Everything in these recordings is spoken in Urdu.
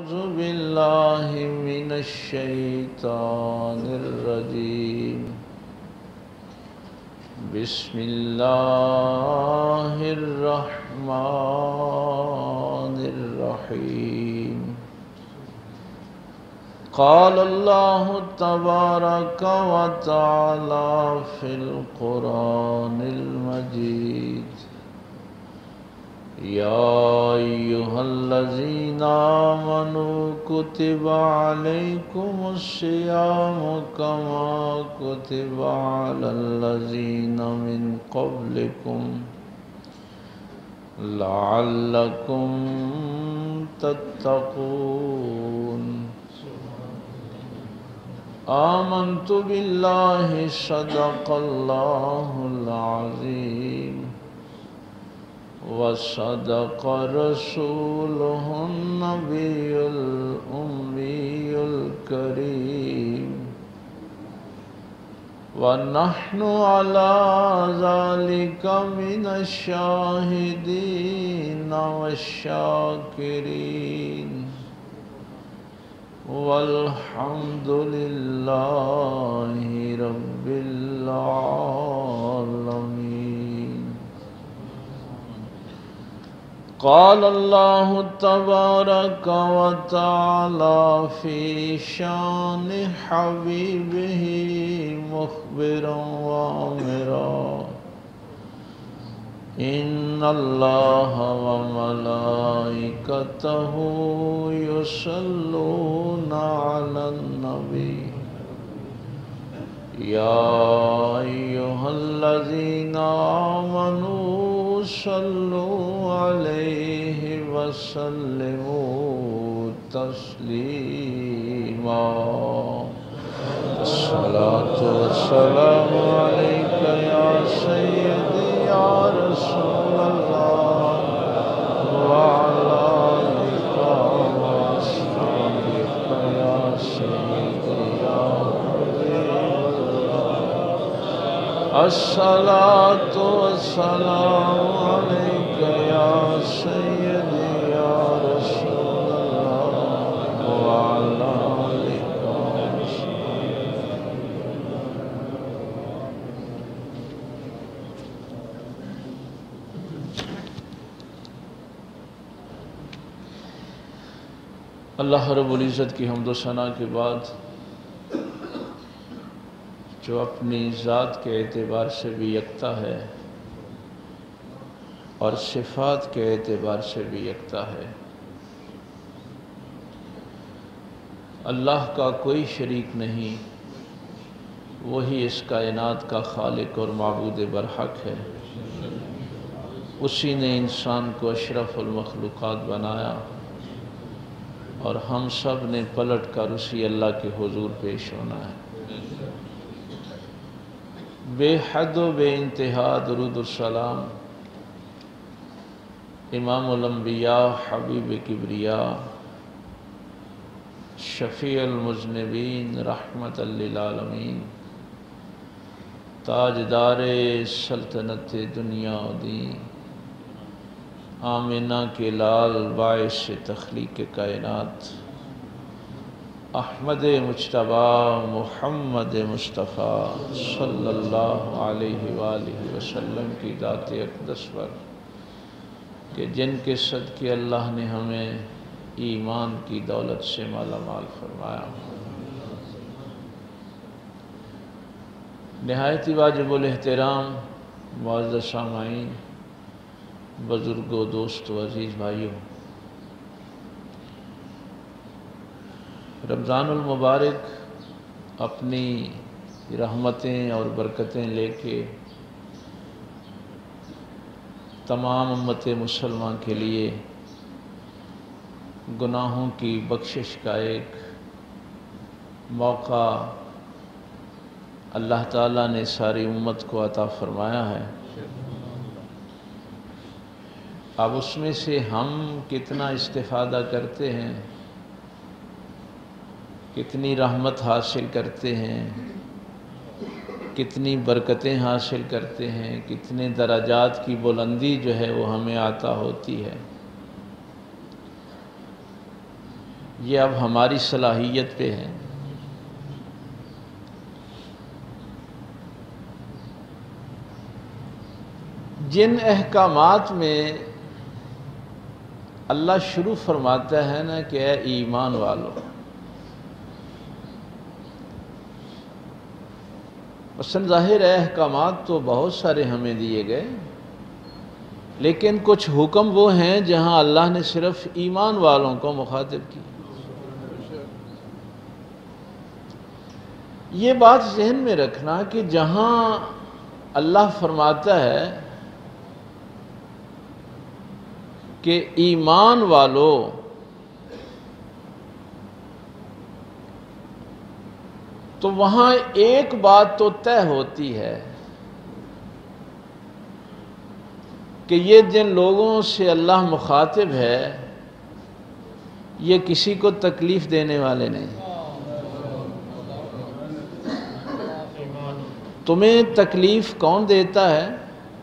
أعوذ بالله من الشيطان الرجيم. بسم الله الرحمن الرحيم. قال الله تبارك وتعالى في القرآن المجيد: يا أيها الذين آمنوا كتب عليكم الصيام كما كتب على الذين من قبلكم لعلكم تتقون. آمنت بالله صدق الله العظيم وصدق رسوله النبي الأمي الكريم، ونحن على ذلك من الشاهدين والشاكرين، والحمد لله رب العالمين. قال الله تبارك وتعالى في شان حبيبه مخبرا وآمرا: إن الله وملائكته يصلون على النبي يا أيها الذين آمنوا صلوا عليه وسلموا تسليما. الصلاة والسلام عليك يا سيدي يا رسول الله، وعلى آلك وأصحابك يا سيدي يا حبيب الله. الصلاة والسلام عليك يا سيدي يا رسول الله، وعلى آلك وأصحابك. اللہ رب العزت کی حمد و ثنا کے بعد، جو اپنی ذات کے اعتبار سے بھی یکتا ہے اور صفات کے اعتبار سے بھی یکتا ہے، اللہ کا کوئی شریک نہیں، وہی اس کائنات کا خالق اور معبود برحق ہے۔ اسی نے انسان کو اشرف المخلوقات بنایا، اور ہم سب نے پلٹ کر اسی اللہ کے حضور پیش ہونا ہے۔ بے حد و بے انتہا درود السلام امام الانبیاء حبیب کبریا شفیع المذنبین رحمت للعالمین تاجدار سلطنت دنیا و دین آمنہ کے لال باعث تخلیق کائنات احمد مجتبی محمد مصطفیٰ صلی اللہ علیہ وآلہ وسلم کی ذات اقدس پر، کہ جن کے صدقے اللہ نے ہمیں ایمان کی دولت سے مالا مال فرمایا۔ نہایت ہی واجب الاحترام معزز سامعین، بزرگوں، دوستوں، عزیز بھائیوں، رمضان المبارک اپنی رحمتیں اور برکتیں لے کے تمام امت مسلمان کے لیے گناہوں کی بخشش کا ایک موقع اللہ تعالیٰ نے ساری امت کو عطا فرمایا ہے۔ اب اس میں سے ہم کتنا استفادہ کرتے ہیں، کتنی رحمت حاصل کرتے ہیں، کتنی برکتیں حاصل کرتے ہیں، کتنے درجات کی بلندی جو ہے وہ ہمیں عطا ہوتی ہے، یہ اب ہماری صلاحیت پہ ہے۔ جن احکامات میں اللہ شروع فرماتا ہے نا کہ اے ایمان والو، مثلا ظاہر ہے احکامات تو بہت سارے ہمیں دیے گئے، لیکن کچھ حکم وہ ہیں جہاں اللہ نے صرف ایمان والوں کو مخاطب کی۔ یہ بات ذہن میں رکھنا کہ جہاں اللہ فرماتا ہے کہ ایمان والو، تو وہاں ایک بات تو طے ہوتی ہے کہ یہ جن لوگوں سے اللہ مخاطب ہے یہ کسی کو تکلیف دینے والے نہیں۔ تمہیں تکلیف کون دیتا ہے؟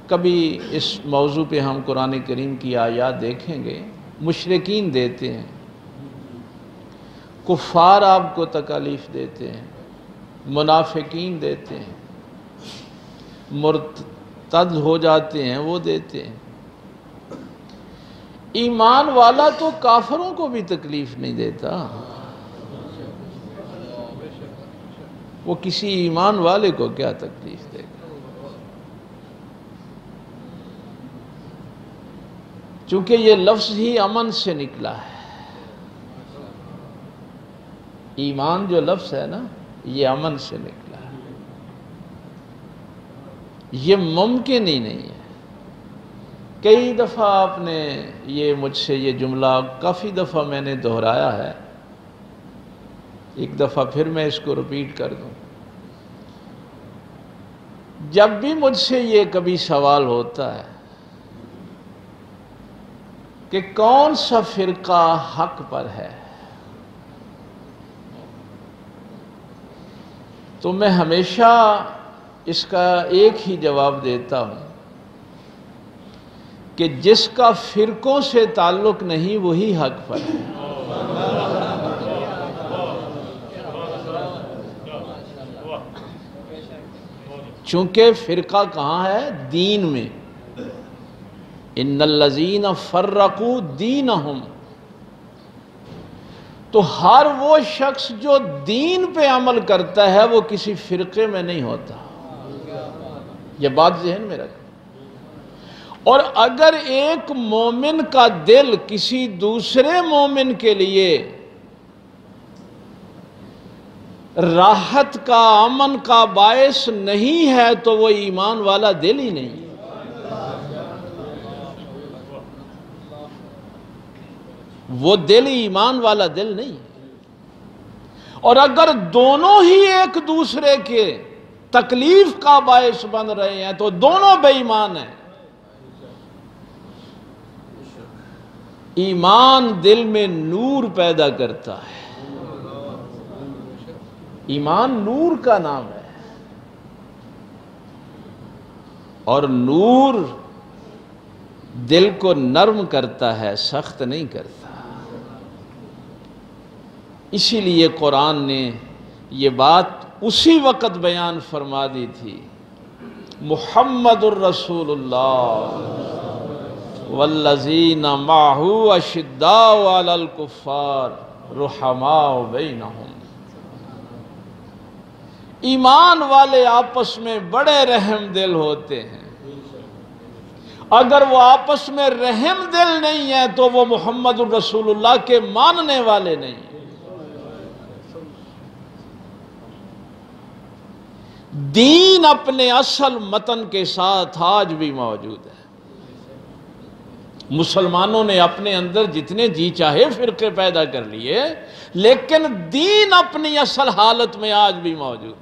کبھی اس موضوع پہ ہم قرآن کریم کی آیات دیکھیں گے۔ مشرکین دیتے ہیں، کفار آپ کو تکالیف دیتے ہیں، منافقین دیتے ہیں، مرتد ہو جاتے ہیں وہ دیتے ہیں۔ ایمان والا تو کافروں کو بھی تکلیف نہیں دیتا، وہ کسی ایمان والے کو کیا تکلیف دے گا؟ چونکہ یہ لفظ ہی امن سے نکلا ہے۔ ایمان جو لفظ ہے نا، یہ امن سے نکلا ہے۔ یہ ممکن ہی نہیں ہے۔ کئی دفعہ آپ نے یہ مجھ سے یہ جملہ کافی دفعہ میں نے دہرایا ہے، ایک دفعہ پھر میں اس کو ریپیٹ کر دوں۔ جب بھی مجھ سے یہ کبھی سوال ہوتا ہے کہ کون سا فرقہ حق پر ہے، تو میں ہمیشہ اس کا ایک ہی جواب دیتا ہوں کہ جس کا فرقوں سے تعلق نہیں وہی حق پر ہے۔ چونکہ فرقہ کہاں ہے؟ دین میں۔ ان الذین فرقوا دینہم، تو ہر وہ شخص جو دین پہ عمل کرتا ہے وہ کسی فرقے میں نہیں ہوتا۔ یہ بات ذہن میں رکھ۔ اور اگر ایک مومن کا دل کسی دوسرے مومن کے لیے راحت کا، امن کا باعث نہیں ہے تو وہ ایمان والا دل ہی نہیں ہے۔ وہ دل ایمان والا دل نہیں۔ اور اگر دونوں ہی ایک دوسرے کے تکلیف کا باعث بن رہے ہیں تو دونوں بے ایمان ہیں۔ ایمان دل میں نور پیدا کرتا ہے۔ ایمان نور کا نام ہے، اور نور دل کو نرم کرتا ہے، سخت نہیں کرتا۔ اسی لیے قرآن نے یہ بات اسی وقت بیان فرما دی تھی، محمد الرسول اللہ والذین معہ اشداء علی الکفار رحماء بینہم۔ ایمان والے آپس میں بڑے رحم دل ہوتے ہیں۔ اگر وہ آپس میں رحم دل نہیں ہے تو وہ محمد الرسول اللہ کے ماننے والے نہیں ہیں۔ دین اپنے اصل متن کے ساتھ آج بھی موجود ہے۔ مسلمانوں نے اپنے اندر جتنے جی چاہے فرقے پیدا کر لیے، لیکن دین اپنی اصل حالت میں آج بھی موجود ہے۔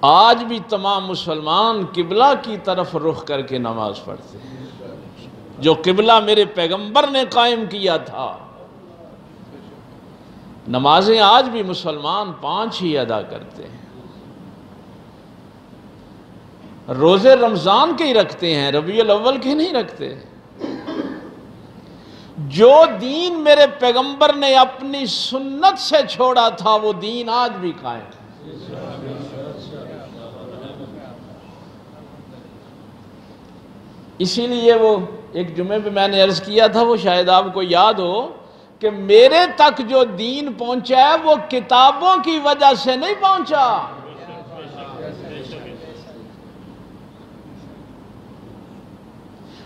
آج بھی تمام مسلمان قبلہ کی طرف رخ کر کے نماز پڑھتے ہیں، جو قبلہ میرے پیغمبر نے قائم کیا تھا۔ نمازیں آج بھی مسلمان 5 ہی ادا کرتے ہیں۔ روزے رمضان کے ہی رکھتے ہیں، ربیع الاول کے نہیں رکھتے۔ جو دین میرے پیغمبر نے اپنی سنت سے چھوڑا تھا وہ دین آج بھی قائم ہے۔ اسی لیے وہ ایک جمعے پہ میں نے عرض کیا تھا، وہ شاید آپ کو یاد ہو، کہ میرے تک جو دین پہنچا ہے وہ کتابوں کی وجہ سے نہیں پہنچا،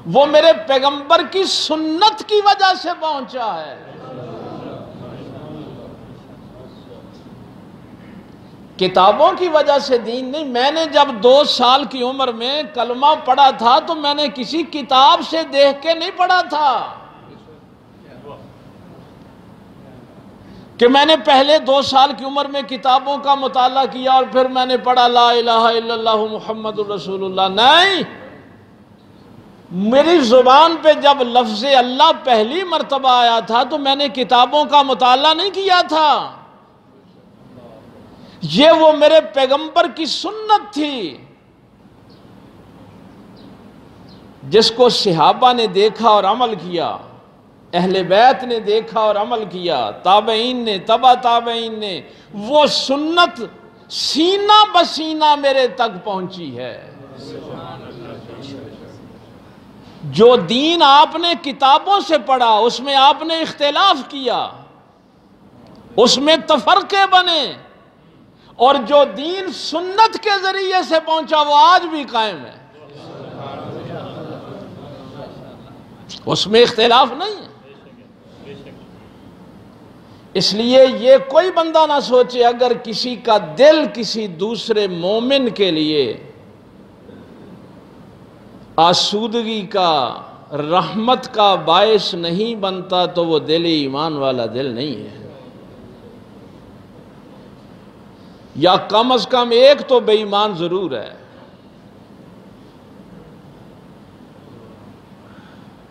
وہ میرے پیغمبر کی سنت کی وجہ سے پہنچا ہے۔ کتابوں کی وجہ سے دین نہیں۔ میں نے جب 2 سال کی عمر میں کلمہ پڑھا تھا تو میں نے کسی کتاب سے دیکھ کے نہیں پڑھا تھا، کہ میں نے پہلے 2 سال کی عمر میں کتابوں کا مطالعہ کیا اور پھر میں نے پڑھا لا الہ الا اللہ محمد الرسول اللہ۔ نہیں، میری زبان پہ جب لفظ اللہ پہلی مرتبہ آیا تھا تو میں نے کتابوں کا مطالعہ نہیں کیا تھا، یہ وہ میرے پیغمبر کی سنت تھی جس کو صحابہ نے دیکھا اور عمل کیا، اہل بیت نے دیکھا اور عمل کیا، تابعین نے، تبع تابعین نے، وہ سنت سینہ بسینہ میرے تک پہنچی ہے۔ جو دین آپ نے کتابوں سے پڑھا اس میں آپ نے اختلاف کیا، اس میں تفرقے بنے، اور جو دین سنت کے ذریعے سے پہنچا وہ آج بھی قائم ہے، اس میں اختلاف نہیں ہے۔ اس لیے یہ کوئی بندہ نہ سوچے اگر کسی کا دل کسی دوسرے مومن کے لیے آسودگی کا، رحمت کا باعث نہیں بنتا تو وہ دل ایمان والا دل نہیں ہے، یا کم از کم ایک تو بے ایمان ضرور ہے۔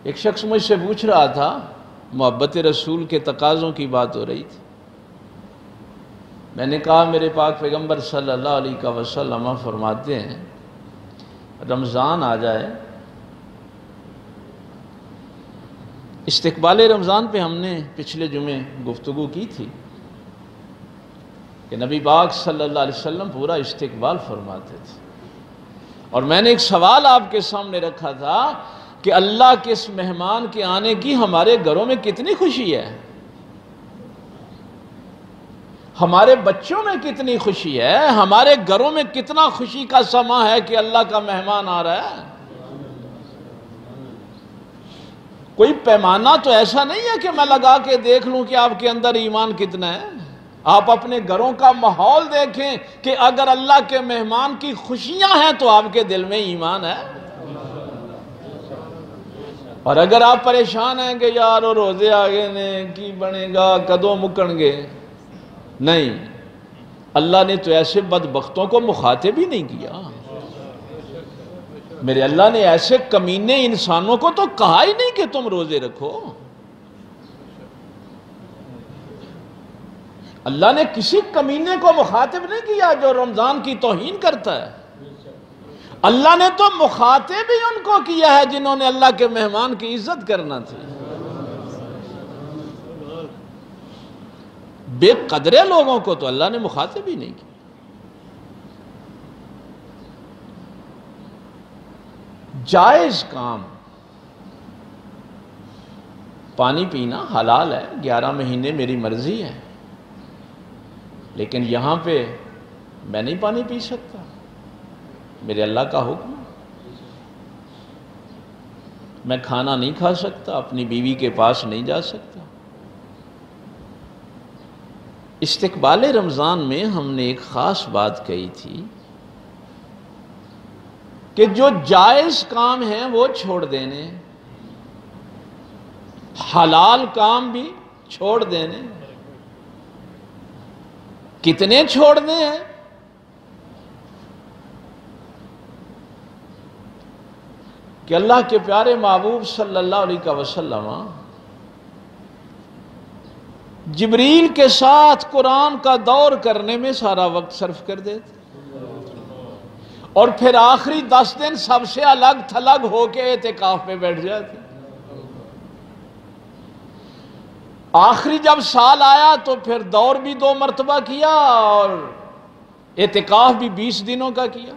ایک شخص مجھ سے پوچھ رہا تھا، محبت رسول کے تقاضوں کی بات ہو رہی تھی، میں نے کہا میرے پاک پیغمبر صلی اللہ علیہ وسلم فرماتے ہیں رمضان آ جائے، استقبال رمضان پہ ہم نے پچھلے جمعے گفتگو کی تھی کہ نبی پاک صلی اللہ علیہ وسلم پورا استقبال فرماتے تھے، اور میں نے ایک سوال آپ کے سامنے رکھا تھا کہ اللہ کے اس مہمان کے آنے کی ہمارے گھروں میں کتنی خوشی ہے، ہمارے بچوں میں کتنی خوشی ہے، ہمارے گھروں میں کتنا خوشی کا سما ہے کہ اللہ کا مہمان آ رہا ہے۔ کوئی پیمانہ تو ایسا نہیں ہے کہ میں لگا کے دیکھ لوں کہ آپ کے اندر ایمان کتنا ہے۔ آپ اپنے گھروں کا ماحول دیکھیں کہ اگر اللہ کے مہمان کی خوشیاں ہیں تو آپ کے دل میں ایمان ہے، اور اگر آپ پریشان ہیں کہ یار وہ روزے آگے نے کی بنے گا کدوں مکن گے، نہیں، اللہ نے تو ایسے بدبختوں کو مخاطب ہی نہیں کیا، میرے اللہ نے ایسے کمینے انسانوں کو تو کہا ہی نہیں کہ تم روزے رکھو۔ اللہ نے کسی کمینے کو مخاطب نہیں کیا جو رمضان کی توہین کرتا ہے، اللہ نے تو مخاطب ہی ان کو کیا ہے جنہوں نے اللہ کے مہمان کی عزت کرنا تھی۔ بے قدرے لوگوں کو تو اللہ نے مخاطب ہی نہیں کیا۔ جائز کام، پانی پینا حلال ہے، 11 مہینے میری مرضی ہے، لیکن یہاں پہ میں نہیں پانی پی سکتا، میرے اللہ کا حکم ہے۔ میں کھانا نہیں کھا سکتا، اپنی بیوی کے پاس نہیں جا سکتا۔ استقبال رمضان میں ہم نے ایک خاص بات کہی تھی کہ جو جائز کام ہیں وہ چھوڑ دینے، حلال کام بھی چھوڑ دینے۔ کتنے چھوڑنے ہیں؟ کہ اللہ کے پیارے محبوب صلی اللہ علیہ وسلم جبریل کے ساتھ قرآن کا دور کرنے میں سارا وقت صرف کر دیتے، اور پھر آخری 10 دن سب سے الگ تھلگ ہو کے اعتکاف پہ بیٹھ جاتی۔ آخری جب سال آیا تو پھر دور بھی 2 مرتبہ کیا اور اعتکاف بھی 20 دنوں کا کیا۔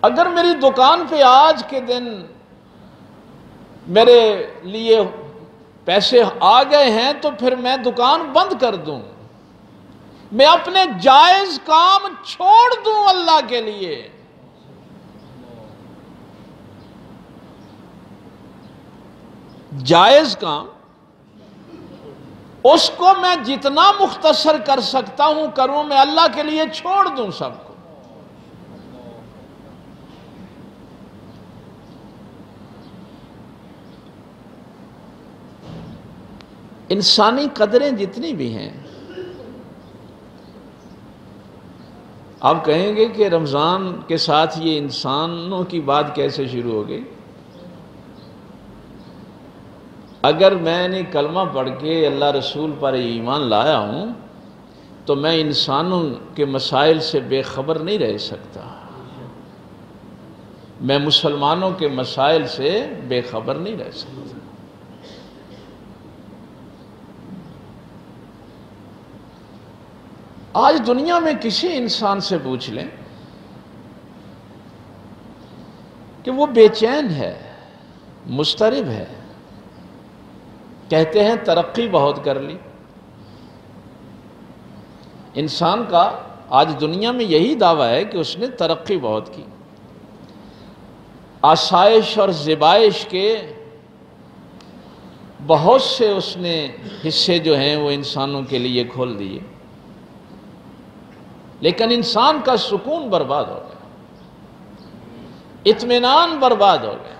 اگر میری دکان پہ آج کے دن میرے لیے پیسے آ گئے ہیں تو پھر میں دکان بند کر دوں، میں اپنے جائز کام چھوڑ دوں اللہ کے لیے۔ جائز کام اس کو میں جتنا مختصر کر سکتا ہوں کروں، میں اللہ کے لیے چھوڑ دوں سب کو۔ انسانی قدریں جتنی بھی ہیں، آپ کہیں گے کہ رمضان کے ساتھ یہ انسانوں کی بات کیسے شروع ہو گئی؟ اگر میں نے کلمہ پڑھ کے اللہ رسول پر ایمان لایا ہوں تو میں انسانوں کے مسائل سے بے خبر نہیں رہ سکتا، میں مسلمانوں کے مسائل سے بے خبر نہیں رہ سکتا۔ آج دنیا میں کسی انسان سے پوچھ لیں کہ وہ بے چین ہے، مضطرب ہے، کہتے ہیں ترقی بہت کر لی۔ انسان کا آج دنیا میں یہی دعویٰ ہے کہ اس نے ترقی بہت کی، آسائش اور زیبائش کے بہت سے اس نے حصے جو ہیں وہ انسانوں کے لیے کھول دیے، لیکن انسان کا سکون برباد ہو گیا، اطمینان برباد ہو گیا۔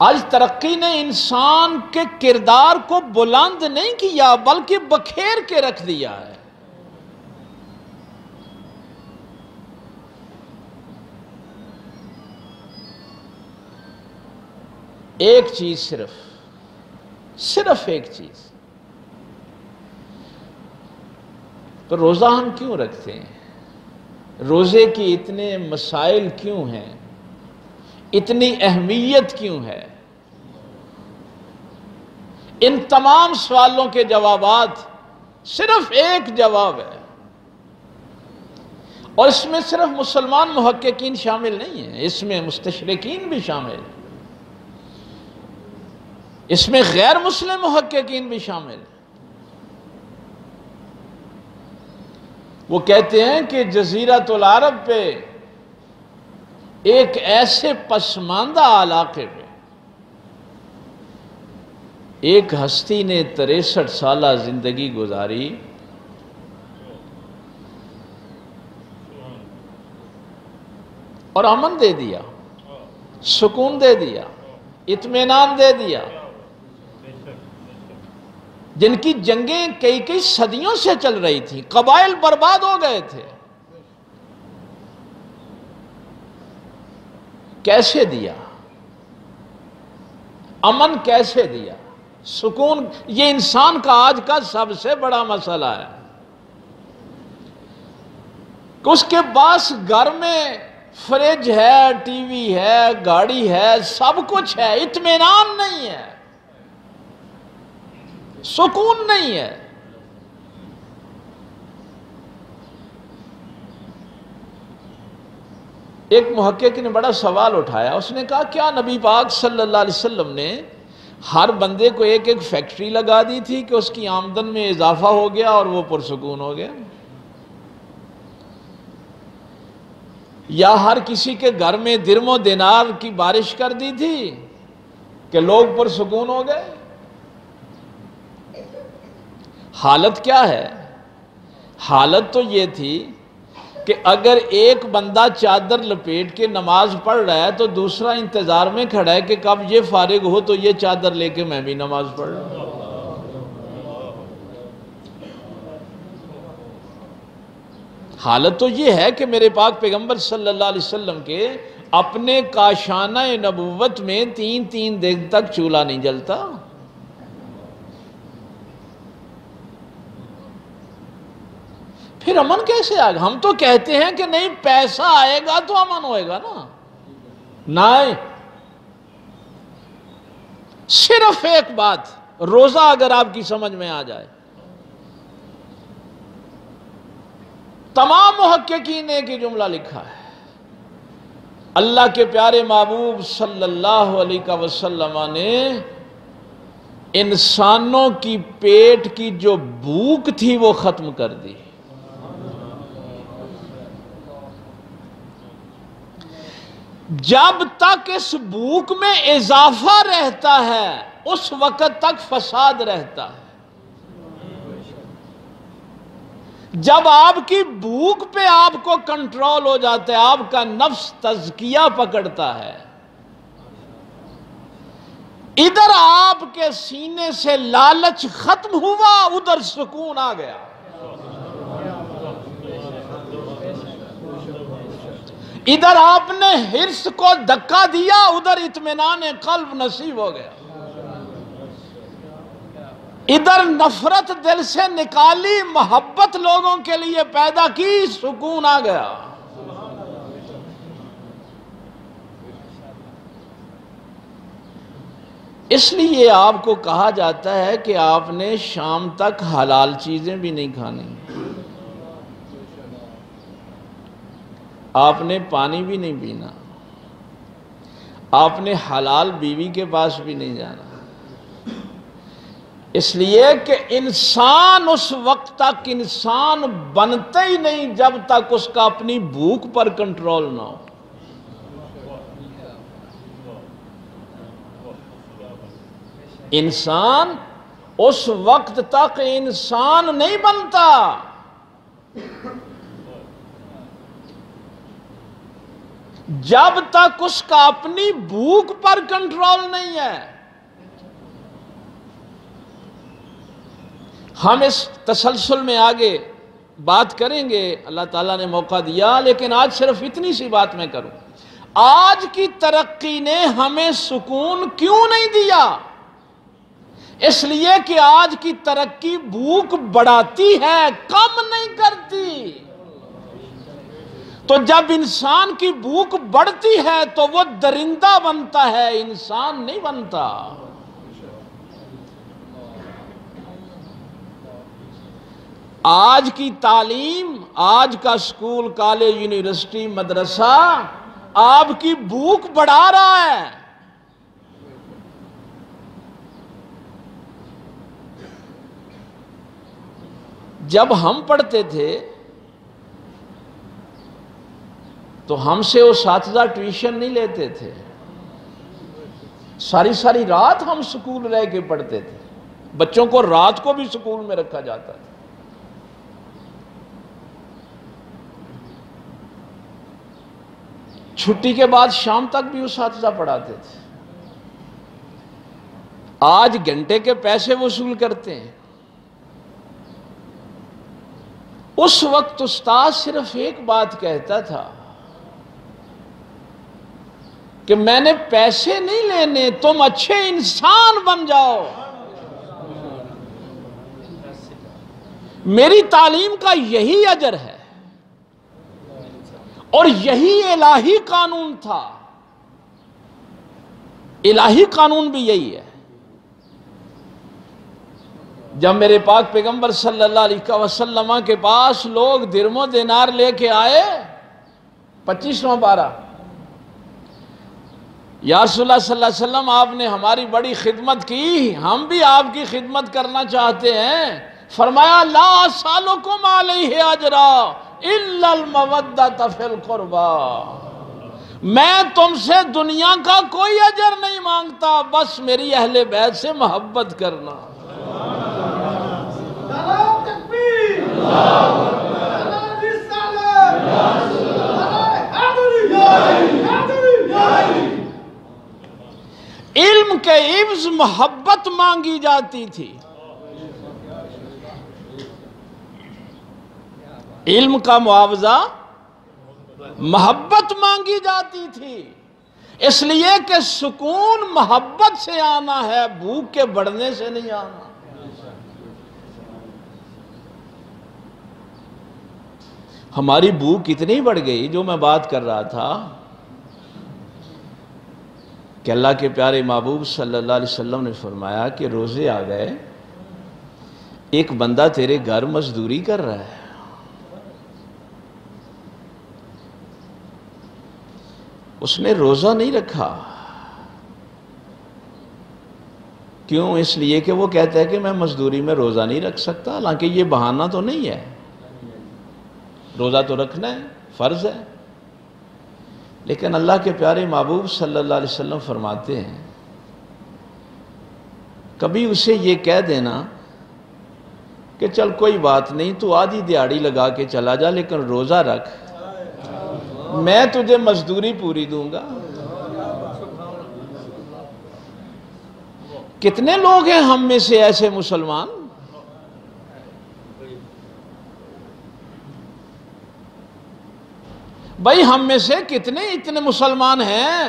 آج ترقی نے انسان کے کردار کو بلند نہیں کیا بلکہ بکھیر کے رکھ دیا ہے۔ ایک چیز صرف ایک چیز، تو روزہ ہم کیوں رکھتے ہیں؟ روزے کی اتنے مسائل کیوں ہیں؟ اتنی اہمیت کیوں ہے؟ ان تمام سوالوں کے جوابات صرف ایک جواب ہے، اور اس میں صرف مسلمان محققین شامل نہیں ہیں، اس میں مستشرقین بھی شامل ہیں، اس میں غیر مسلم محققین بھی شامل ہیں۔ وہ کہتے ہیں کہ جزیرۃ العرب پہ ایک ایسے پسماندہ علاقے میں ایک ہستی نے 63 سالہ زندگی گزاری، اور امن دے دیا، سکون دے دیا، اطمینان دے دیا، جن کی جنگیں کئی صدیوں سے چل رہی تھیں، قبائل برباد ہو گئے تھے، کیسے دیا؟ امن کیسے دیا؟ سکون؟ یہ انسان کا آج کا سب سے بڑا مسئلہ ہے کہ اس کے پاس گھر میں فریج ہے، ٹی وی ہے، گاڑی ہے، سب کچھ ہے، اطمینان نہیں ہے، سکون نہیں ہے۔ ایک محقق نے بڑا سوال اٹھایا، اس نے کہا کیا نبی پاک صلی اللہ علیہ وسلم نے ہر بندے کو ایک فیکٹری لگا دی تھی کہ اس کی آمدن میں اضافہ ہو گیا اور وہ پرسکون ہو گیا؟ یا ہر کسی کے گھر میں درم و دینار کی بارش کر دی تھی کہ لوگ پرسکون ہو گئے؟ حالت کیا ہے؟ حالت تو یہ تھی کہ اگر ایک بندہ چادر لپیٹ کے نماز پڑھ رہا ہے تو دوسرا انتظار میں کھڑا ہے کہ کب یہ فارغ ہو تو یہ چادر لے کے میں بھی نماز پڑھ رہا ہوں۔ حالت تو یہ ہے کہ میرے پاک پیغمبر صلی اللہ علیہ وسلم کے اپنے کاشانہ نبوت میں 3 دن تک چولہا نہیں جلتا۔ پھر امن کیسے آئے گا؟ ہم تو کہتے ہیں کہ نہیں پیسہ آئے گا تو امن ہوئے گا نا. نہیں، صرف ایک بات، روزہ اگر آپ کی سمجھ میں آ جائے، تمام محققین نے ایک ہی جملہ لکھا ہے، اللہ کے پیارے محبوب صلی اللہ علیہ وسلم نے انسانوں کی پیٹ کی جو بھوک تھی وہ ختم کر دی. جب تک اس بھوک میں اضافہ رہتا ہے اس وقت تک فساد رہتا ہے. جب آپ کی بھوک پہ آپ کو کنٹرول ہو جاتا ہے، آپ کا نفس تزکیہ پکڑتا ہے، ادھر آپ کے سینے سے لالچ ختم ہوا، ادھر سکون آ گیا. ادھر آپ نے حرص کو دھکا دیا، ادھر اطمینان قلب نصیب ہو گیا. ادھر نفرت دل سے نکالی، محبت لوگوں کے لیے پیدا کی، سکون آ گیا. اس لیے آپ کو کہا جاتا ہے کہ آپ نے شام تک حلال چیزیں بھی نہیں کھانی، آپ نے پانی بھی نہیں پینا، آپ نے حلال بیوی کے پاس بھی نہیں جانا. اس لیے کہ انسان اس وقت تک انسان بنتا ہی نہیں جب تک اس کا اپنی بھوک پر کنٹرول نہ ہو. انسان اس وقت تک انسان نہیں بنتا جب تک اس کا اپنی بھوک پر کنٹرول نہیں ہے. ہم اس تسلسل میں آگے بات کریں گے، اللہ تعالیٰ نے موقع دیا، لیکن آج صرف اتنی سی بات میں کروں. آج کی ترقی نے ہمیں سکون کیوں نہیں دیا؟ اس لیے کہ آج کی ترقی بھوک بڑھاتی ہے، کم نہیں کرتی. تو جب انسان کی بھوک بڑھتی ہے تو وہ درندہ بنتا ہے، انسان نہیں بنتا. آج کی تعلیم، آج کا اسکول، کالج، یونیورسٹی، مدرسہ آپ کی بھوک بڑھا رہا ہے. جب ہم پڑھتے تھے تو ہم سے وہ اساتذہ ٹیوشن نہیں لیتے تھے، ساری ساری رات ہم سکول رہ کے پڑھتے تھے. بچوں کو رات کو بھی سکول میں رکھا جاتا تھا. چھٹی کے بعد شام تک بھی اساتذہ پڑھاتے تھے. آج گھنٹے کے پیسے وصول کرتے ہیں. اس وقت استاد صرف ایک بات کہتا تھا کہ میں نے پیسے نہیں لینے، تم اچھے انسان بن جاؤ. میری تعلیم کا یہی اجر ہے اور یہی الہی قانون تھا. الہی قانون بھی یہی ہے. جب میرے پاک پیغمبر صلی اللہ علیہ وسلم کے پاس لوگ درم و دینار لے کے آئے، 25واں پارہ، یا رسول اللہ صلی اللہ علیہ وسلم آپ نے ہماری بڑی خدمت کی، ہم بھی آپ کی خدمت کرنا چاہتے ہیں. فرمایا لا اسالکم علیہ اجرا الا المودۃ فی القربى، میں تم سے دنیا کا کوئی اجر نہیں مانگتا، بس میری اہل بیت سے محبت کرنا. علم کے عوض محبت مانگی جاتی تھی. علم کا معاوضہ محبت مانگی جاتی تھی. اس لیے کہ سکون محبت سے آنا ہے، بھوک کے بڑھنے سے نہیں آنا. ہماری بھوک اتنی بڑھ گئی، جو میں بات کر رہا تھا کہ اللہ کے پیارے محبوب صلی اللہ علیہ وسلم نے فرمایا کہ روزے آ گئے، ایک بندہ تیرے گھر مزدوری کر رہا ہے، اس نے روزہ نہیں رکھا، کیوں؟ اس لیے کہ وہ کہتا ہے کہ میں مزدوری میں روزہ نہیں رکھ سکتا، حالانکہ یہ بہانہ تو نہیں ہے، روزہ تو رکھنا ہے، فرض ہے۔ لیکن اللہ کے پیارے محبوب صلی اللہ علیہ وسلم فرماتے ہیں کبھی اسے یہ کہہ دینا کہ چل کوئی بات نہیں، تو آدھی دیہاڑی لگا کے چلا جا لیکن روزہ رکھ، میں تجھے مزدوری پوری دوں گا۔ کتنے لوگ ہیں ہم میں سے ایسے مسلمان؟ بھائی ہم میں سے کتنے اتنے مسلمان ہیں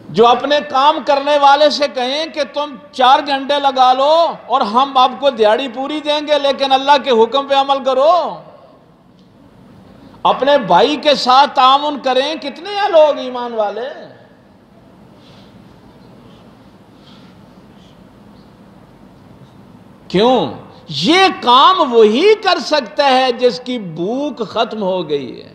جو اپنے کام کرنے والے سے کہیں کہ تم 4 گھنٹے لگا لو اور ہم آپ کو دیہاڑی پوری دیں گے، لیکن اللہ کے حکم پہ عمل کرو، اپنے بھائی کے ساتھ تعاون کریں۔ کتنے ہیں لوگ ایمان والے؟ کیوں؟ یہ کام وہی کر سکتا ہے جس کی بھوک ختم ہو گئی ہے۔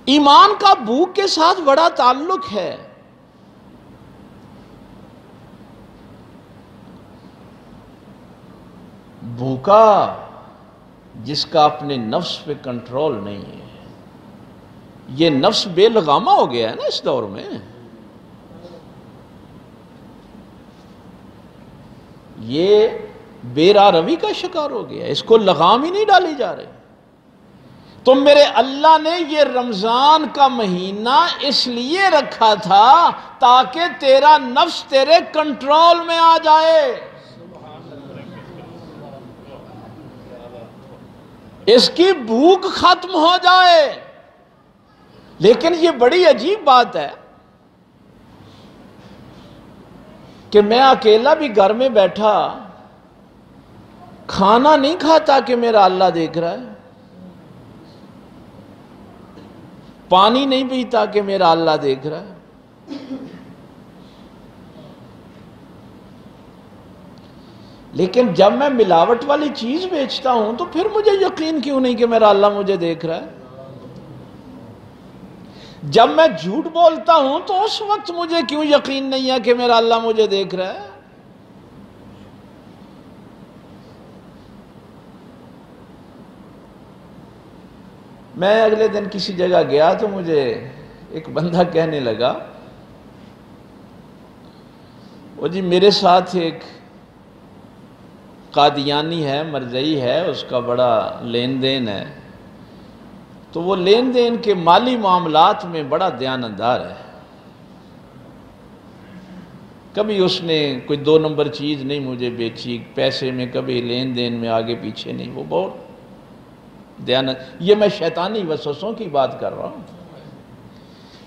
ایمان کا بھوک کے ساتھ بڑا تعلق ہے۔ بھوکا جس کا اپنے نفس پہ کنٹرول نہیں ہے، یہ نفس بے لگامہ ہو گیا ہے نا اس دور میں، یہ بے راہ روی کا شکار ہو گیا، اس کو لگام ہی نہیں ڈالی جا رہی۔ تو میرے اللہ نے یہ رمضان کا مہینہ اس لیے رکھا تھا تاکہ تیرا نفس تیرے کنٹرول میں آ جائے، اس کی بھوک ختم ہو جائے۔ لیکن یہ بڑی عجیب بات ہے کہ میں اکیلا بھی گھر میں بیٹھا کھانا نہیں کھاتا کہ میرا اللہ دیکھ رہا ہے، پانی نہیں پیتا کہ میرا اللہ دیکھ رہا ہے، لیکن جب میں ملاوٹ والی چیز بیچتا ہوں تو پھر مجھے یقین کیوں نہیں کہ میرا اللہ مجھے دیکھ رہا ہے؟ جب میں جھوٹ بولتا ہوں تو اس وقت مجھے کیوں یقین نہیں ہے کہ میرا اللہ مجھے دیکھ رہا ہے؟ میں اگلے دن کسی جگہ گیا تو مجھے ایک بندہ کہنے لگا، وہ جی میرے ساتھ ایک قادیانی ہے، مرزئی ہے، اس کا بڑا لین دین ہے، تو وہ لین دین کے مالی معاملات میں بڑا دیانتدار ہے، کبھی اس نے کوئی 2 نمبر چیز نہیں مجھے بیچی، پیسے میں کبھی لین دین میں آگے پیچھے نہیں، وہ بہت یہ میں شیطانی وسوسوں کی بات کر رہا ہوں۔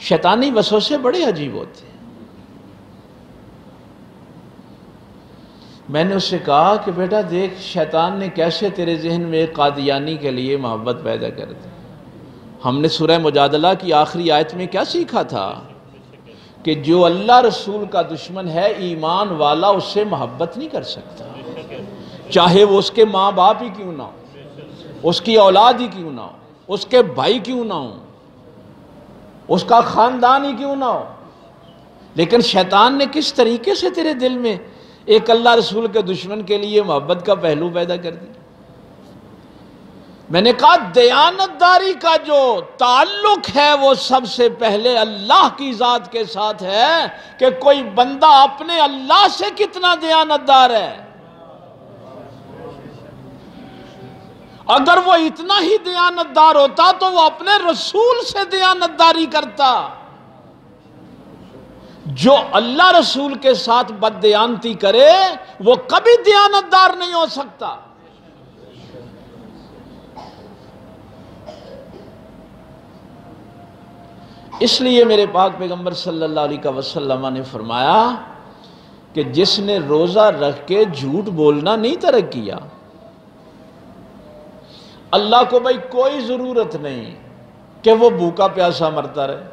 شیطانی وسوسے بڑے عجیب ہوتے ہیں۔ میں نے اس سے کہا کہ بیٹا دیکھ شیطان نے کیسے تیرے ذہن میں ایک قادیانی کے لیے محبت پیدا کر دی۔ ہم نے سورہ مجادلہ کی آخری آیت میں کیا سیکھا تھا کہ جو اللہ رسول کا دشمن ہے ایمان والا اس سے محبت نہیں کر سکتا، چاہے وہ اس کے ماں باپ ہی کیوں نہ ہو، اس کی اولاد ہی کیوں نہ ہو، اس کے بھائی کیوں نہ ہو، اس کا خاندان ہی کیوں نہ ہو۔ لیکن شیطان نے کس طریقے سے تیرے دل میں ایک اللہ رسول کے دشمن کے لیے محبت کا پہلو پیدا کر دیا؟ میں نے کہا دیانتداری کا جو تعلق ہے وہ سب سے پہلے اللہ کی ذات کے ساتھ ہے کہ کوئی بندہ اپنے اللہ سے کتنا دیانتدار ہے۔ اگر وہ اتنا ہی دیانتدار ہوتا تو وہ اپنے رسول سے دیانتداری کرتا۔ جو اللہ رسول کے ساتھ بددیانتی کرے وہ کبھی دیانتدار نہیں ہو سکتا۔ اس لیے میرے پاک پیغمبر صلی اللہ علیہ وسلم نے فرمایا کہ کہ جس نے روزہ رکھ کے جھوٹ بولنا نہیں ترک کیا، اللہ کو بھائی کوئی ضرورت نہیں کہ وہ بھوکا پیاسا مرتا رہے.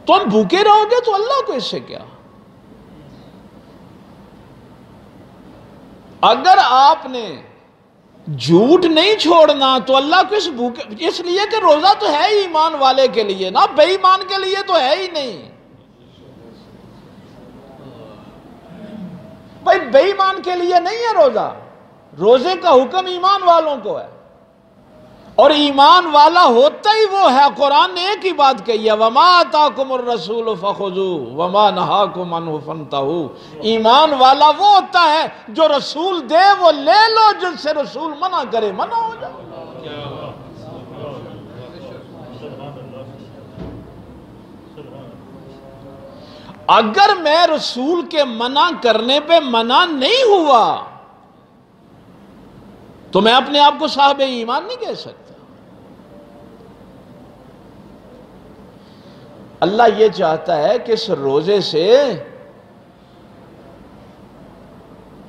تم بھوکے رہو گے تو اللہ کو اس سے کیا؟ اگر آپ نے جھوٹ نہیں چھوڑنا تو اللہ کو اس لیے کہ روزہ تو ہے ہی ایمان والے کے لیے نا، بے ایمان کے لیے تو ہے ہی نہیں. بھائی بے ایمان کے لیے نہیں ہے روزہ، روزے کا حکم ایمان والوں کو ہے، اور ایمان والا ہوتا ہی وہ ہے. قرآن نے ایک ہی بات کہی ہے، وَمَا آتَاكُمُ الرَّسُولُ فَخُذُوهُ وَمَا نَهَاكُمْ عَنْهُ فَانْتَهُوا. ایمان والا وہ ہوتا ہے جو رسول دے وہ لے لو، جن سے رسول منع کرے منع ہو جاؤ. اگر میں رسول کے منع کرنے پہ منع نہیں ہوا تو میں اپنے آپ کو صاحب ایمان نہیں کہہ سکتا. اللہ یہ چاہتا ہے کہ اس روزے سے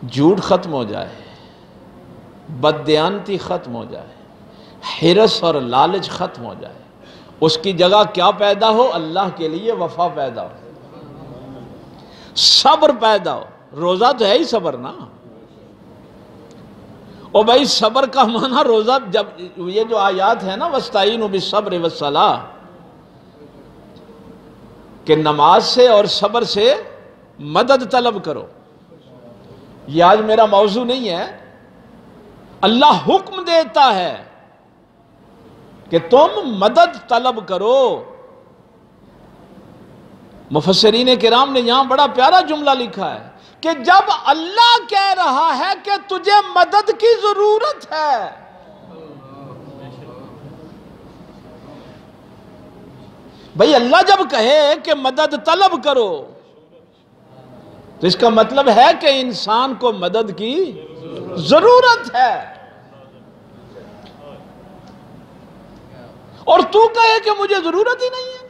جھوٹ ختم ہو جائے، بددیانتی ختم ہو جائے، حرص اور لالچ ختم ہو جائے. اس کی جگہ کیا پیدا ہو؟ اللہ کے لیے وفا پیدا ہو، صبر پیدا ہو. روزہ تو ہے ہی صبر نا. اور بھائی صبر کا معنی روزہ، جب یہ جو آیات ہے نا وَاسْتَعِينُوا بِالصَّبْرِ وَالصَّلَاةِ، کہ نماز سے اور صبر سے مدد طلب کرو. یہ آج میرا موضوع نہیں ہے. اللہ حکم دیتا ہے کہ تم مدد طلب کرو. مفسرین کرام نے یہاں بڑا پیارا جملہ لکھا ہے کہ جب اللہ کہہ رہا ہے کہ تجھے مدد کی ضرورت ہے، بھئی اللہ جب کہے کہ مدد طلب کرو تو اس کا مطلب ہے کہ انسان کو مدد کی ضرورت ہے. اور تو کہے کہ مجھے ضرورت ہی نہیں ہے،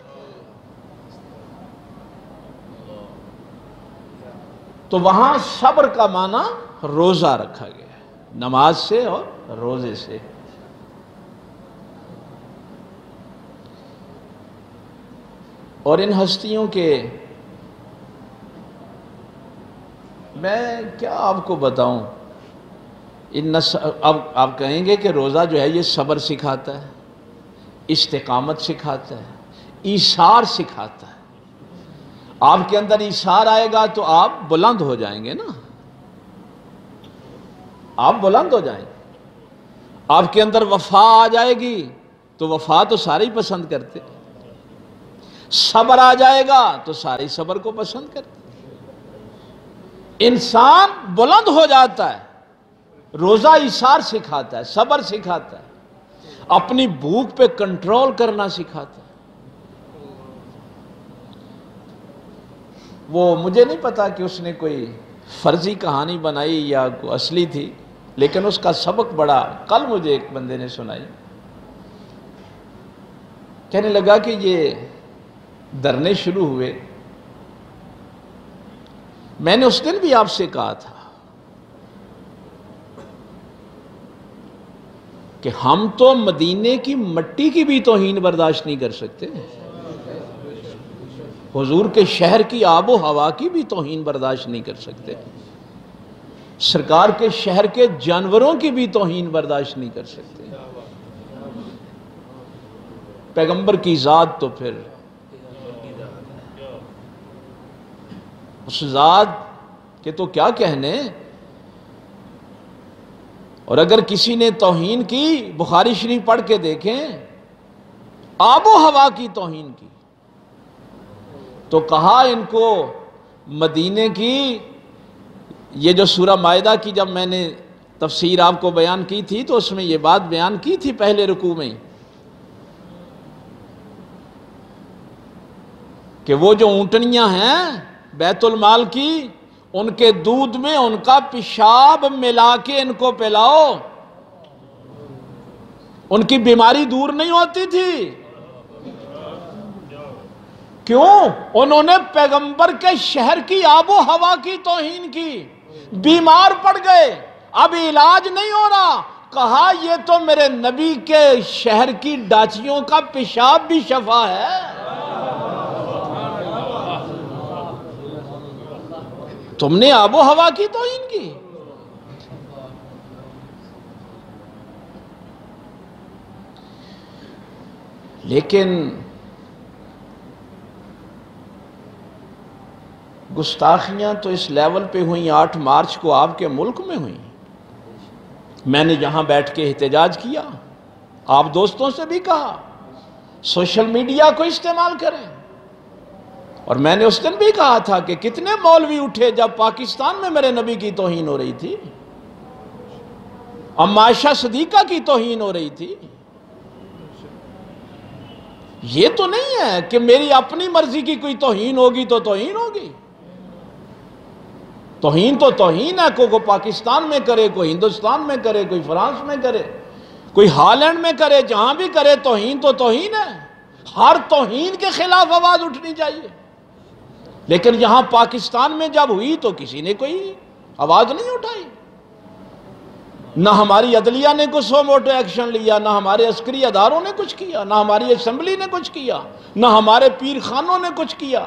تو وہاں صبر کا معنی روزہ رکھا گیا ہے، نماز سے اور روزے سے. اور ان ہستیوں کے میں کیا آپ کو بتاؤں. اب آپ کہیں گے کہ روزہ جو ہے یہ صبر سکھاتا ہے، استقامت سکھاتا ہے، ایثار سکھاتا ہے. آپ کے اندر ایثار آئے گا تو آپ بلند ہو جائیں گے نا، آپ بلند ہو جائیں گے. آپ کے اندر وفا آ جائے گی تو وفا تو سارے ہی پسند کرتے. صبر آ جائے گا تو سارے صبر کو پسند کرتے. انسان بلند ہو جاتا ہے. روزہ ایثار سکھاتا ہے، صبر سکھاتا ہے، اپنی بھوک پہ کنٹرول کرنا سکھاتا ہے. وہ مجھے نہیں پتا کہ اس نے کوئی فرضی کہانی بنائی یا کوئی اصلی تھی، لیکن اس کا سبق بڑا کل مجھے ایک بندے نے سنائی. کہنے لگا کہ یہ دھرنے شروع ہوئے. میں نے اس دن بھی آپ سے کہا تھا کہ ہم تو مدینے کی مٹی کی بھی توہین برداشت نہیں کر سکتے، حضور کے شہر کی آب و ہوا کی بھی توہین برداشت نہیں کر سکتے، سرکار کے شہر کے جانوروں کی بھی توہین برداشت نہیں کر سکتے. پیغمبر کی ذات تو پھر اس ذات کے تو کیا کہنے. اور اگر کسی نے توہین کی، بخاری شریف پڑھ کے دیکھیں، آب و ہوا کی توہین کی، تو کہا ان کو مدینے کی، یہ جو سورہ مائدہ کی جب میں نے تفسیر آپ کو بیان کی تھی تو اس میں یہ بات بیان کی تھی پہلے رکوع میں کہ وہ جو اونٹنیاں ہیں بیت المال کی، ان کے دودھ میں ان کا پیشاب ملا کے ان کو پلاؤ، ان کی بیماری دور نہیں ہوتی تھی. کیوں؟ انہوں نے پیغمبر کے شہر کی آب و ہوا کی توہین کی، بیمار پڑ گئے، اب علاج نہیں ہو رہا، کہا یہ تو میرے نبی کے شہر کی ڈاچیوں کا پیشاب بھی شفا ہے۔ تم نے آب و ہوا کی توہین کی۔ لیکن گستاخیاں تو اس لیول پہ ہوئیں، 8 مارچ کو آپ کے ملک میں ہوئیں۔ میں نے یہاں بیٹھ کے احتجاج کیا، آپ دوستوں سے بھی کہا سوشل میڈیا کو استعمال کریں، اور میں نے اس دن بھی کہا تھا کہ کتنے مولوی اٹھے جب پاکستان میں میرے نبی کی توہین ہو رہی تھی، ام عائشہ صدیقہ کی توہین ہو رہی تھی۔ یہ تو نہیں ہے کہ میری اپنی مرضی کی کوئی توہین ہوگی تو توہین ہوگی۔ توہین تو توہین ہے، کوئی پاکستان میں کرے، کوئی ہندوستان میں کرے، کوئی فرانس میں کرے، کوئی ہالینڈ میں کرے، جہاں بھی کرے توہین تو توہین ہے۔ ہر توہین کے خلاف آواز اٹھنی چاہیے، لیکن یہاں پاکستان میں جب ہوئی تو کسی نے کوئی آواز نہیں اٹھائی، نہ ہماری عدلیہ نے کچھ سو موٹو ایکشن لیا، نہ ہمارے عسکری اداروں نے کچھ کیا، نہ ہماری اسمبلی نے کچھ کیا، نہ ہمارے پیر خانوں نے کچھ کیا،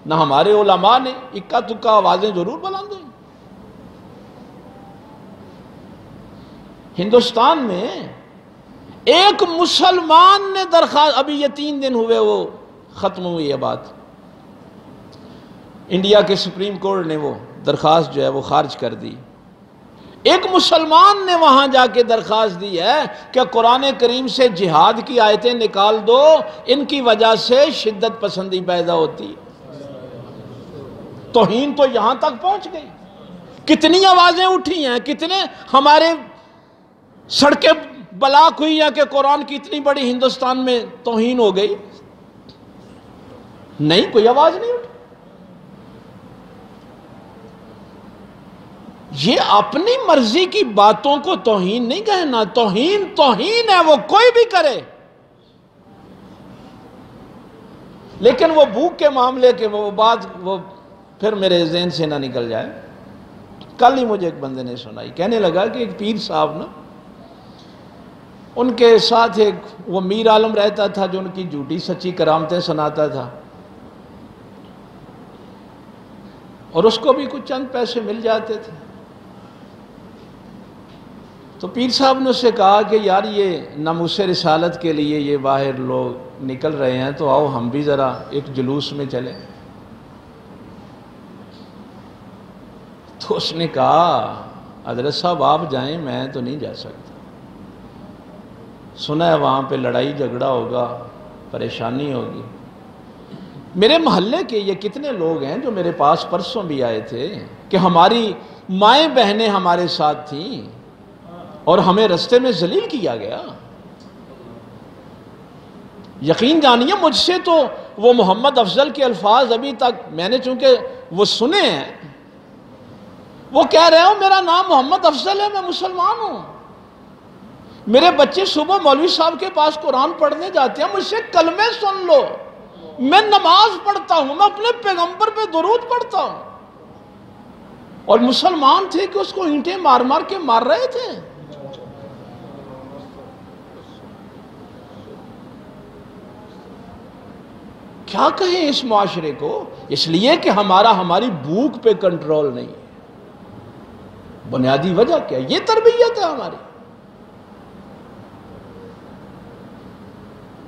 نہ ہمارے علماء نے۔ اکا دکا آوازیں ضرور بلند ہوئیں۔ ہندوستان میں ایک مسلمان نے درخواست، ابھی یہ 3 دن ہوئے وہ ختم ہوئی ہے بات، انڈیا کے سپریم کورٹ نے وہ درخواست جو ہے وہ خارج کر دی۔ ایک مسلمان نے وہاں جا کے درخواست دی ہے کہ قرآن کریم سے جہاد کی آیتیں نکال دو، ان کی وجہ سے شدت پسندی پیدا ہوتی ہے۔ توہین تو یہاں تک پہنچ گئی، کتنی آوازیں اٹھی ہیں، کتنے ہمارے سڑکیں بلاک ہوئی ہیں کہ قرآن کی اتنی بڑی ہندوستان میں توہین ہو گئی، نہیں کوئی آواز نہیں اٹھی۔ یہ اپنی مرضی کی باتوں کو توہین نہیں کہنا، توہین توہین ہے، وہ کوئی بھی کرے۔ لیکن وہ بھوک کے معاملے کے وہ بات وہ پھر میرے ذہن سے نہ نکل جائے۔ کل ہی مجھے ایک بندے نے سنائی، کہنے لگا کہ ایک پیر صاحب نا، ان کے ساتھ ایک وہ میر عالم رہتا تھا جو ان کی جھوٹی سچی کرامتیں سناتا تھا، اور اس کو بھی کچھ چند پیسے مل جاتے تھے۔ تو پیر صاحب نے اس سے کہا کہ یار یہ ناموس رسالت کے لیے یہ باہر لوگ نکل رہے ہیں، تو آؤ ہم بھی ذرا ایک جلوس میں چلیں۔ تو اس نے کہا حضرت صاحب آپ جائیں، میں تو نہیں جا سکتا، سنا ہے وہاں پہ لڑائی جھگڑا ہوگا، پریشانی ہوگی۔ میرے محلے کے یہ کتنے لوگ ہیں جو میرے پاس پرسوں بھی آئے تھے کہ ہماری مائیں بہنیں ہمارے ساتھ تھیں اور ہمیں رستے میں ذلیل کیا گیا۔ یقین جانیے مجھ سے تو وہ محمد افضل کے الفاظ ابھی تک میں نے چونکہ وہ سنے ہیں، وہ کہہ رہے ہوں میرا نام محمد افضل ہے، میں مسلمان ہوں، میرے بچے صبح مولوی صاحب کے پاس قرآن پڑھنے جاتے ہیں، مجھ سے کلمے سن لو، میں نماز پڑھتا ہوں، میں اپنے پیغمبر پہ درود پڑھتا ہوں، اور مسلمان تھے کہ اس کو اینٹیں مار مار کے مار رہے تھے۔ کیا کہیں اس معاشرے کو؟ اس لیے کہ ہماری بھوک پہ کنٹرول نہیں ہے۔ بنیادی وجہ کیا؟ یہ تربیت ہے ہماری۔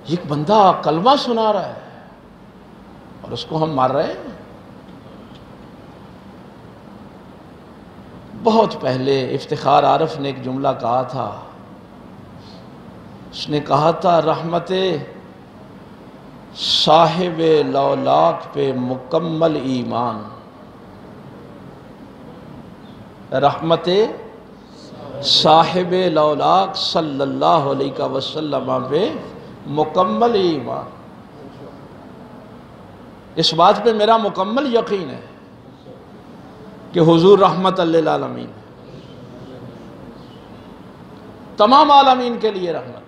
ایک بندہ کلمہ سنا رہا ہے اور اس کو ہم مار رہے ہیں۔ بہت پہلے افتخار عارف نے ایک جملہ کہا تھا، اس نے کہا تھا رحمت صاحب لولاک پہ مکمل ایمان، رحمت صاحب لولاک صلی اللہ علیہ وسلم پہ مکمل ایمان۔ اس بات پہ میرا مکمل یقین ہے کہ حضور رحمت للعالمین، تمام عالمین کے لیے رحمت۔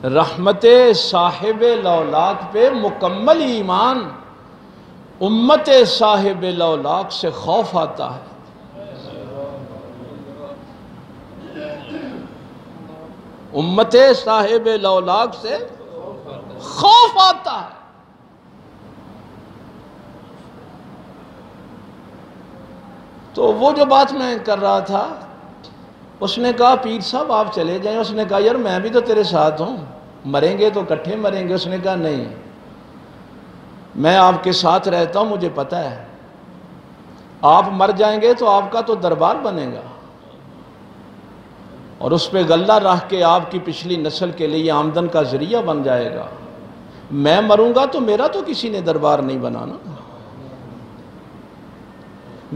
رحمت صاحب لولاک پہ مکمل ایمان، امت صاحب لولاک سے خوف آتا ہے۔ امت صاحب لولاک سے خوف آتا ہے۔ تو وہ جو بات میں کر رہا تھا، اس نے کہا پیر صاحب آپ چلے جائیں۔ اس نے کہا یار میں بھی تو تیرے ساتھ ہوں، مریں گے تو کٹھے مریں گے۔ اس نے کہا نہیں، میں آپ کے ساتھ رہتا ہوں، مجھے پتہ ہے آپ مر جائیں گے تو آپ کا تو دربار بنے گا، اور اس پہ غلہ رکھ کے آپ کی پچھلی نسل کے لیے آمدن کا ذریعہ بن جائے گا۔ میں مروں گا تو میرا تو کسی نے دربار نہیں بنانا،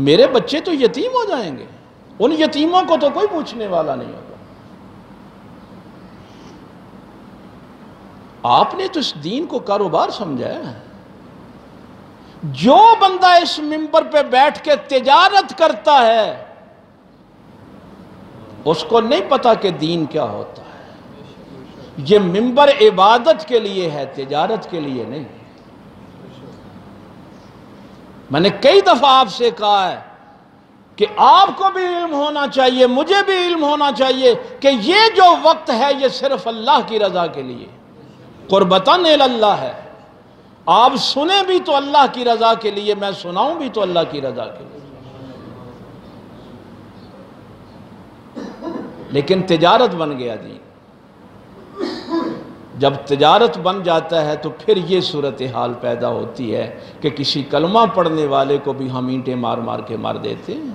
میرے بچے تو یتیم ہو جائیں گے، ان یتیموں کو تو کوئی پوچھنے والا نہیں ہوگا۔ آپ نے تو اس دین کو کاروبار سمجھا ہے۔ جو بندہ اس منبر پہ بیٹھ کے تجارت کرتا ہے، اس کو نہیں پتا کہ دین کیا ہوتا ہے۔ یہ منبر عبادت کے لیے ہے، تجارت کے لیے نہیں۔ میں نے کئی دفعہ آپ سے کہا ہے کہ آپ کو بھی علم ہونا چاہیے، مجھے بھی علم ہونا چاہیے کہ یہ جو وقت ہے یہ صرف اللہ کی رضا کے لیے، قربتاً اللہ ہے۔ آپ سنیں بھی تو اللہ کی رضا کے لیے، میں سناؤں بھی تو اللہ کی رضا کے لیے۔ لیکن تجارت بن گیا دین۔ جب تجارت بن جاتا ہے تو پھر یہ صورتحال پیدا ہوتی ہے کہ کسی کلمہ پڑھنے والے کو بھی ہم اینٹیں مار مار کے مار دیتے ہیں۔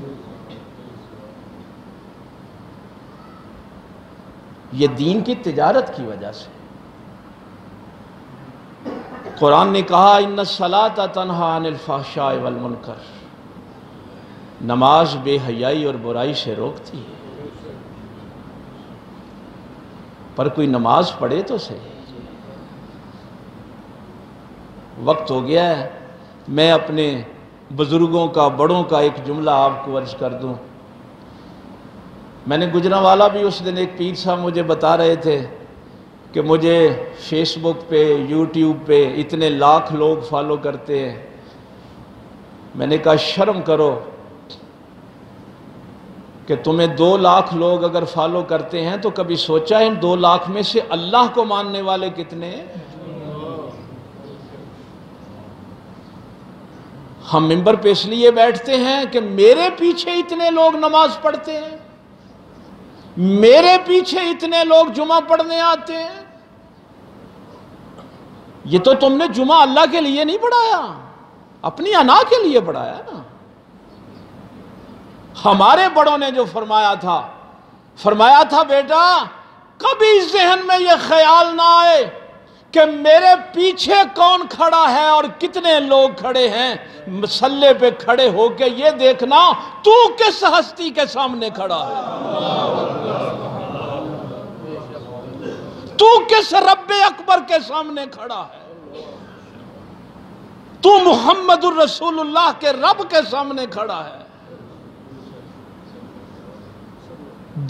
یہ دین کی تجارت کی وجہ سے۔ قرآن نے کہا ان الصلاۃ تنہی عن الفحشاء والمنکر، نماز بے حیائی اور برائی سے روکتی ہے۔ پر کوئی نماز پڑھے تو صحیح۔ وقت ہو گیا ہے، میں اپنے بزرگوں کا، بڑوں کا ایک جملہ آپ کو عرض کر دوں۔ میں نے گجرانوالہ بھی اس دن ایک پیر صاحب مجھے بتا رہے تھے کہ مجھے فیس بک پہ، یوٹیوب پہ اتنے لاکھ لوگ فالو کرتے ہیں۔ میں نے کہا شرم کرو کہ تمہیں 2 لاکھ لوگ اگر فالو کرتے ہیں تو کبھی سوچا ہے ان 2 لاکھ میں سے اللہ کو ماننے والے کتنے ہیں؟ ہم منبر پہ اس لیے بیٹھتے ہیں کہ میرے پیچھے اتنے لوگ نماز پڑھتے ہیں، میرے پیچھے اتنے لوگ جمعہ پڑھنے آتے ہیں۔ یہ تو تم نے جمعہ اللہ کے لیے نہیں پڑھایا، اپنی انا کے لیے پڑھایا نا۔ ہمارے بڑوں نے جو فرمایا تھا بیٹا کبھی ذہن میں یہ خیال نہ آئے کہ میرے پیچھے کون کھڑا ہے اور کتنے لوگ کھڑے ہیں، مسلے پہ کھڑے ہو کے یہ دیکھنا تو کس ہستی کے سامنے کھڑا ہے، تو کس رب اکبر کے سامنے کھڑا ہے، تو محمد الرسول اللہ کے رب کے سامنے کھڑا ہے۔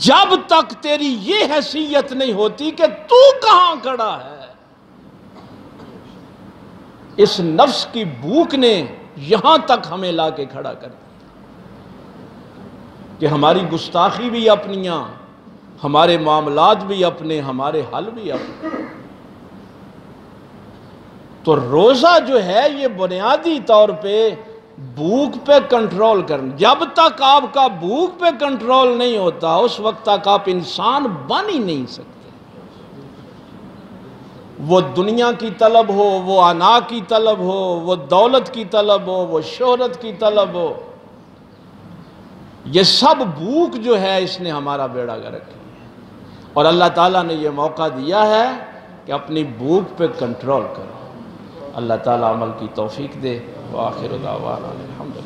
جب تک تیری یہ حیثیت نہیں ہوتی کہ تو کہاں کھڑا ہے، اس نفس کی بھوک نے یہاں تک ہمیں لا کے کھڑا کر دیا کہ ہماری گستاخی بھی اپنیاں، ہمارے معاملات بھی اپنے، ہمارے حل بھی اپنے۔ تو روزہ جو ہے یہ بنیادی طور پہ بھوک پہ کنٹرول کرنا۔ جب تک آپ کا بھوک پہ کنٹرول نہیں ہوتا اس وقت تک آپ انسان بن ہی نہیں سکتے۔ وہ دنیا کی طلب ہو، وہ انا کی طلب ہو، وہ دولت کی طلب ہو، وہ شہرت کی طلب ہو، یہ سب بھوک جو ہے اس نے ہمارا بیڑا گرک کیا ہے۔ اور اللہ تعالیٰ نے یہ موقع دیا ہے کہ اپنی بھوک پہ کنٹرول کرو۔ اللہ تعالیٰ عمل کی توفیق دے۔ وآخر دعوانا الحمدللہ۔